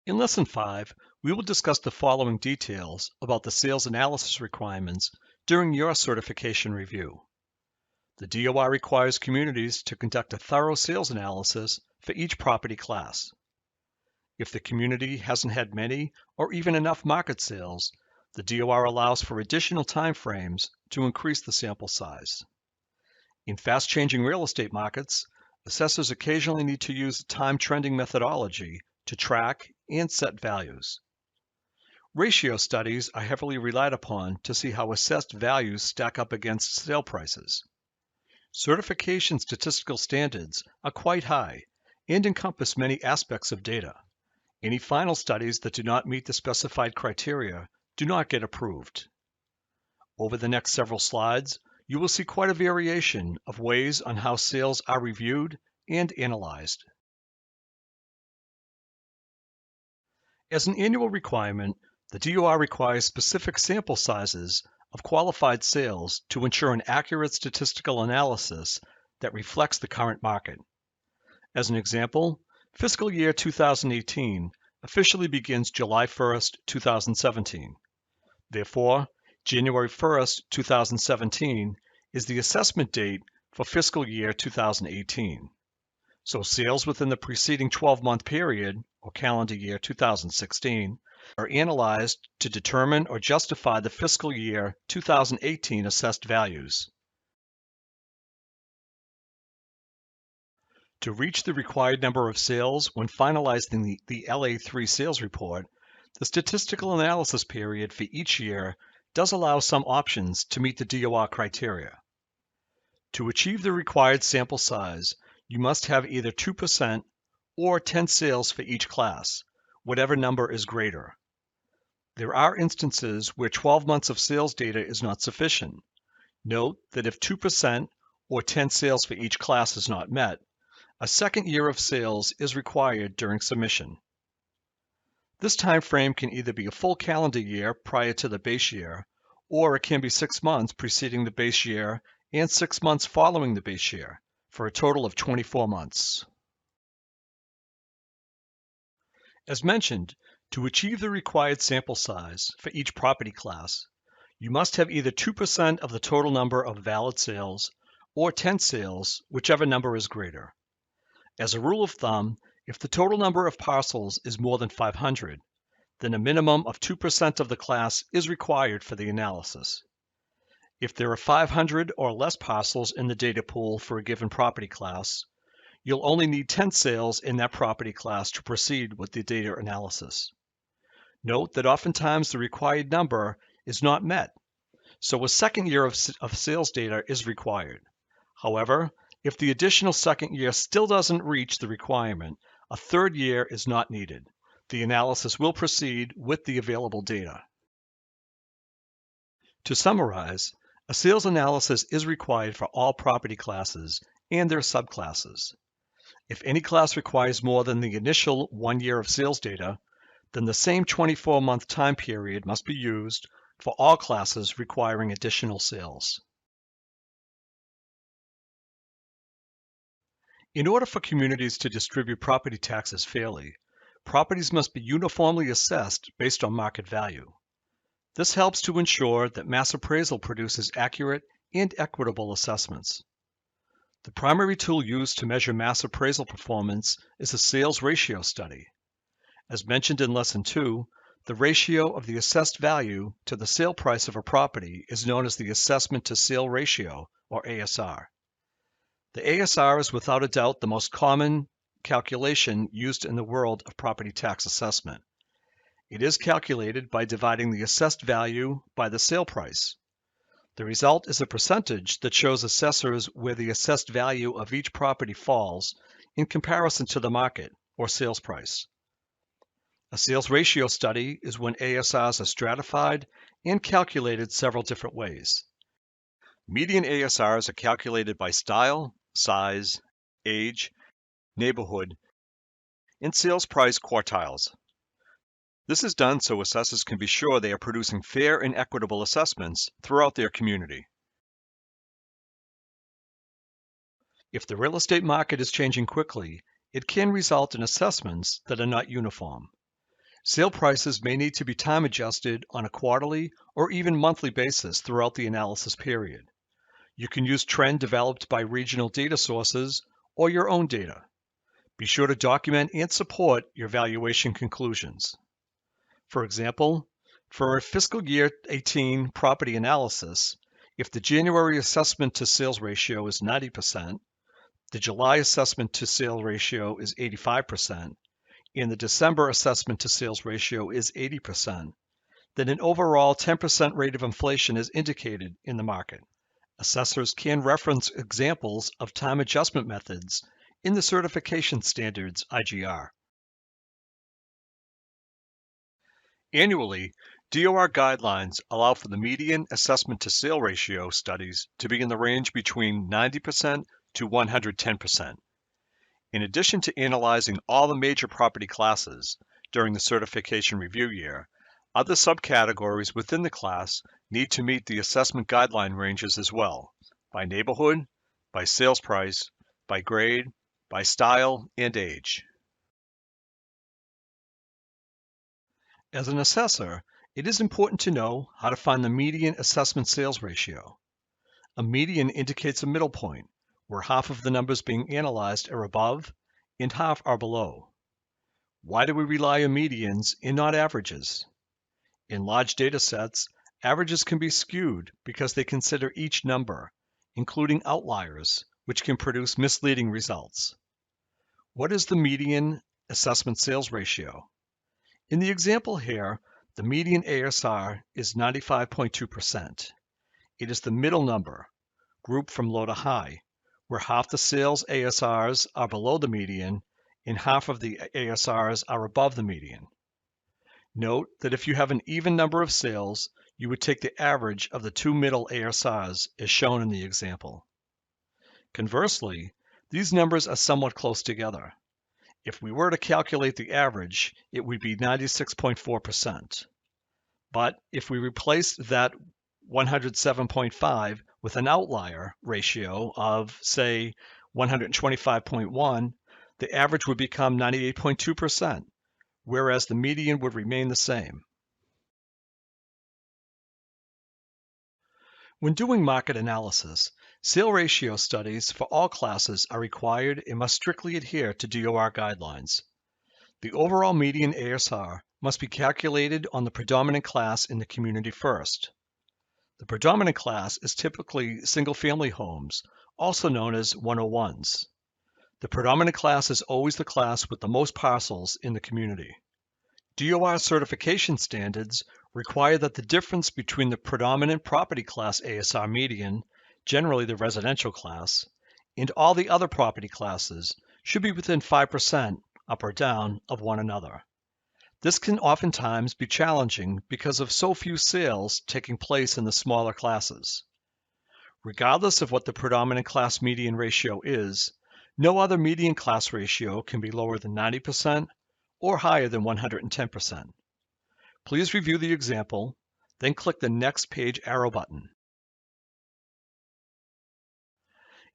In Lesson 5, we will discuss the following details about the sales analysis requirements during your certification review. The DOR requires communities to conduct a thorough sales analysis for each property class. If the community hasn't had many or even enough market sales, the DOR allows for additional time frames to increase the sample size. In fast-changing real estate markets, assessors occasionally need to use a time trending methodology to track and set values. Ratio studies are heavily relied upon to see how assessed values stack up against sale prices. Certification statistical standards are quite high and encompass many aspects of data. Any final studies that do not meet the specified criteria do not get approved. Over the next several slides, you will see quite a variation of ways on how sales are reviewed and analyzed. As an annual requirement, the DOR requires specific sample sizes of qualified sales to ensure an accurate statistical analysis that reflects the current market. As an example, fiscal year 2018 officially begins July 1st, 2017. Therefore, January 1st, 2017 is the assessment date for fiscal year 2018. So sales within the preceding 12-month period, or calendar year 2016, are analyzed to determine or justify the fiscal year 2018 assessed values. To reach the required number of sales when finalizing the LA3 sales report, the statistical analysis period for each year does allow some options to meet the DOR criteria. To achieve the required sample size, you must have either 2% or 10 sales for each class, whatever number is greater. There are instances where 12 months of sales data is not sufficient. Note that if 2% or 10 sales for each class is not met, a second year of sales is required during submission. This time frame can either be a full calendar year prior to the base year, or it can be 6 months preceding the base year and 6 months following the base year, for a total of 24 months. As mentioned, to achieve the required sample size for each property class, you must have either 2% of the total number of valid sales or 10 sales, whichever number is greater. As a rule of thumb, if the total number of parcels is more than 500, then a minimum of 2% of the class is required for the analysis. If there are 500 or less parcels in the data pool for a given property class, you'll only need 10 sales in that property class to proceed with the data analysis. Note that oftentimes the required number is not met, so a second year of sales data is required. However, if the additional second year still doesn't reach the requirement, a third year is not needed. The analysis will proceed with the available data. To summarize, a sales analysis is required for all property classes and their subclasses. If any class requires more than the initial 1 year of sales data, then the same 24-month time period must be used for all classes requiring additional sales. In order for communities to distribute property taxes fairly, properties must be uniformly assessed based on market value. This helps to ensure that mass appraisal produces accurate and equitable assessments. The primary tool used to measure mass appraisal performance is a sales ratio study. As mentioned in Lesson 2, the ratio of the assessed value to the sale price of a property is known as the assessment to sale ratio, or ASR. The ASR is without a doubt the most common calculation used in the world of property tax assessment. It is calculated by dividing the assessed value by the sale price. The result is a percentage that shows assessors where the assessed value of each property falls in comparison to the market or sales price. A sales ratio study is when ASRs are stratified and calculated several different ways. Median ASRs are calculated by style, size, age, neighborhood, and sales price quartiles. This is done so assessors can be sure they are producing fair and equitable assessments throughout their community. If the real estate market is changing quickly, it can result in assessments that are not uniform. Sale prices may need to be time adjusted on a quarterly or even monthly basis throughout the analysis period. You can use trend developed by regional data sources or your own data. Be sure to document and support your valuation conclusions. For example, for a fiscal year 18 property analysis, if the January assessment to sales ratio is 90%, the July assessment to sales ratio is 85%, and the December assessment to sales ratio is 80%, then an overall 10% rate of inflation is indicated in the market. Assessors can reference examples of time adjustment methods in the certification standards IGR. Annually, DOR guidelines allow for the median assessment to sale ratio studies to be in the range between 90% to 110%. In addition to analyzing all the major property classes during the certification review year, other subcategories within the class need to meet the assessment guideline ranges as well, by neighborhood, by sales price, by grade, by style, and age. As an assessor, it is important to know how to find the median assessment sales ratio. A median indicates a middle point, where half of the numbers being analyzed are above and half are below. Why do we rely on medians and not averages? In large data sets, averages can be skewed because they consider each number, including outliers, which can produce misleading results. What is the median assessment sales ratio? In the example here, the median ASR is 95.2%. It is the middle number, grouped from low to high, where half the sales ASRs are below the median and half of the ASRs are above the median. Note that if you have an even number of sales, you would take the average of the two middle ASRs as shown in the example. Conversely, these numbers are somewhat close together. If we were to calculate the average, it would be 96.4%. But if we replace that 107.5 with an outlier ratio of, say, 125.1, the average would become 98.2%, whereas the median would remain the same. When doing market analysis, sale ratio studies for all classes are required and must strictly adhere to DOR guidelines. The overall median ASR must be calculated on the predominant class in the community first. The predominant class is typically single-family homes, also known as 101s. The predominant class is always the class with the most parcels in the community. DOR certification standards require that the difference between the predominant property class ASR median, generally the residential class, and all the other property classes should be within 5%, up or down, of one another. This can oftentimes be challenging because of so few sales taking place in the smaller classes. Regardless of what the predominant class median ratio is, no other median class ratio can be lower than 90% or higher than 110%. Please review the example, then click the next page arrow button.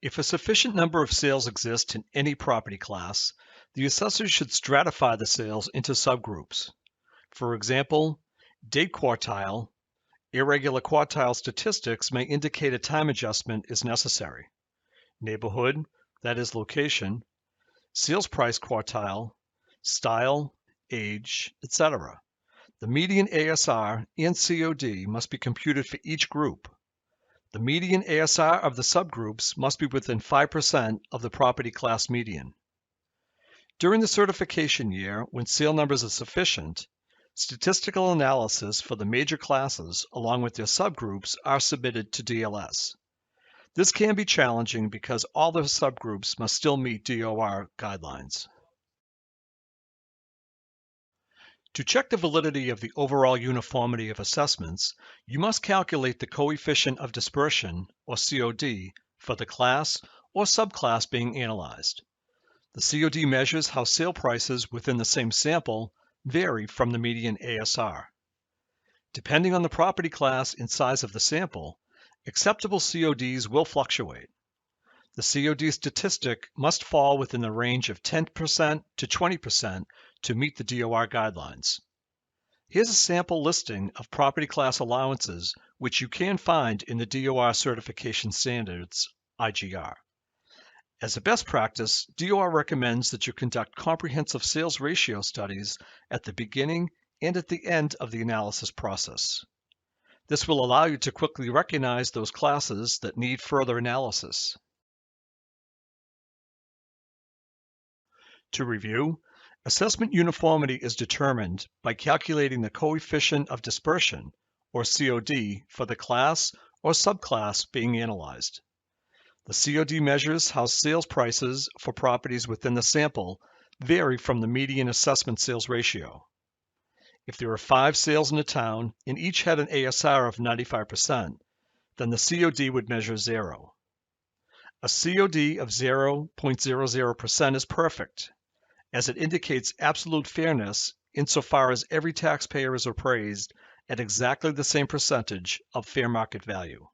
If a sufficient number of sales exist in any property class, the assessor should stratify the sales into subgroups. For example, date quartile, irregular quartile statistics may indicate a time adjustment is necessary. Neighborhood, that is location, sales price quartile, style, age, etc. The median ASR and COD must be computed for each group. The median ASR of the subgroups must be within 5% of the property class median. During the certification year, when sale numbers are sufficient, statistical analysis for the major classes along with their subgroups are submitted to DLS. This can be challenging because all the subgroups must still meet DOR guidelines. To check the validity of the overall uniformity of assessments, you must calculate the coefficient of dispersion, or COD, for the class or subclass being analyzed. The COD measures how sale prices within the same sample vary from the median ASR. Depending on the property class and size of the sample, acceptable CODs will fluctuate. The COD statistic must fall within the range of 10% to 20% to meet the DOR guidelines. Here's a sample listing of property class allowances, which you can find in the DOR Certification Standards, IGR. As a best practice, DOR recommends that you conduct comprehensive sales ratio studies at the beginning and at the end of the analysis process. This will allow you to quickly recognize those classes that need further analysis. To review, assessment uniformity is determined by calculating the coefficient of dispersion, or COD, for the class or subclass being analyzed. The COD measures how sales prices for properties within the sample vary from the median assessment sales ratio. If there are 5 sales in a town and each had an ASR of 95%, then the COD would measure 0. A COD of 0.00% is perfect, as it indicates absolute fairness insofar as every taxpayer is appraised at exactly the same percentage of fair market value.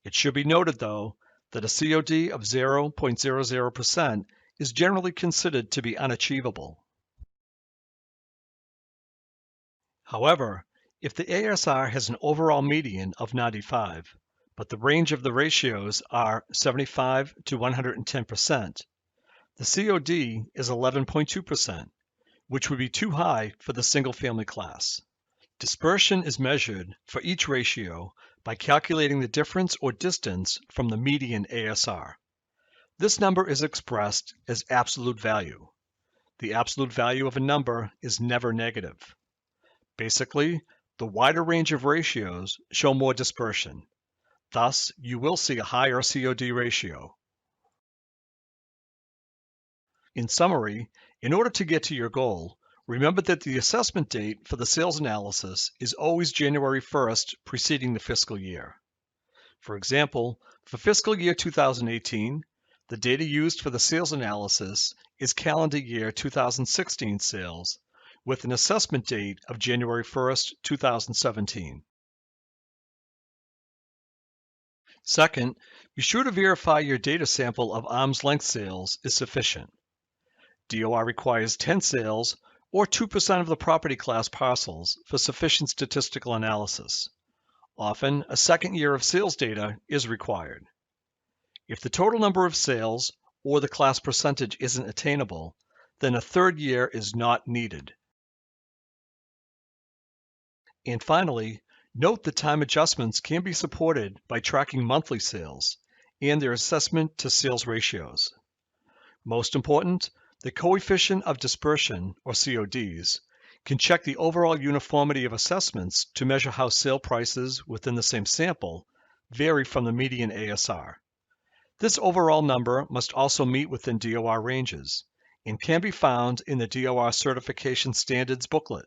It should be noted, though, that a COD of 0.00% is generally considered to be unachievable. However, if the ASR has an overall median of 95, but the range of the ratios are 75 to 110%, the COD is 11.2%, which would be too high for the single-family class. Dispersion is measured for each ratio by calculating the difference or distance from the median ASR. This number is expressed as absolute value. The absolute value of a number is never negative. Basically, the wider range of ratios show more dispersion. Thus, you will see a higher COD ratio. In summary, in order to get to your goal, remember that the assessment date for the sales analysis is always January 1st preceding the fiscal year. For example, for fiscal year 2018, the data used for the sales analysis is calendar year 2016 sales, with an assessment date of January 1st, 2017. Second, be sure to verify your data sample of arm's length sales is sufficient. DOR requires 10 sales or 2% of the property class parcels for sufficient statistical analysis. Often, a second year of sales data is required. If the total number of sales or the class percentage isn't attainable, then a third year is not needed. And finally, note that time adjustments can be supported by tracking monthly sales and their assessment to sales ratios. Most important, the coefficient of dispersion, or CODs, can check the overall uniformity of assessments to measure how sale prices within the same sample vary from the median ASR. This overall number must also meet within DOR ranges and can be found in the DOR Certification Standards booklet.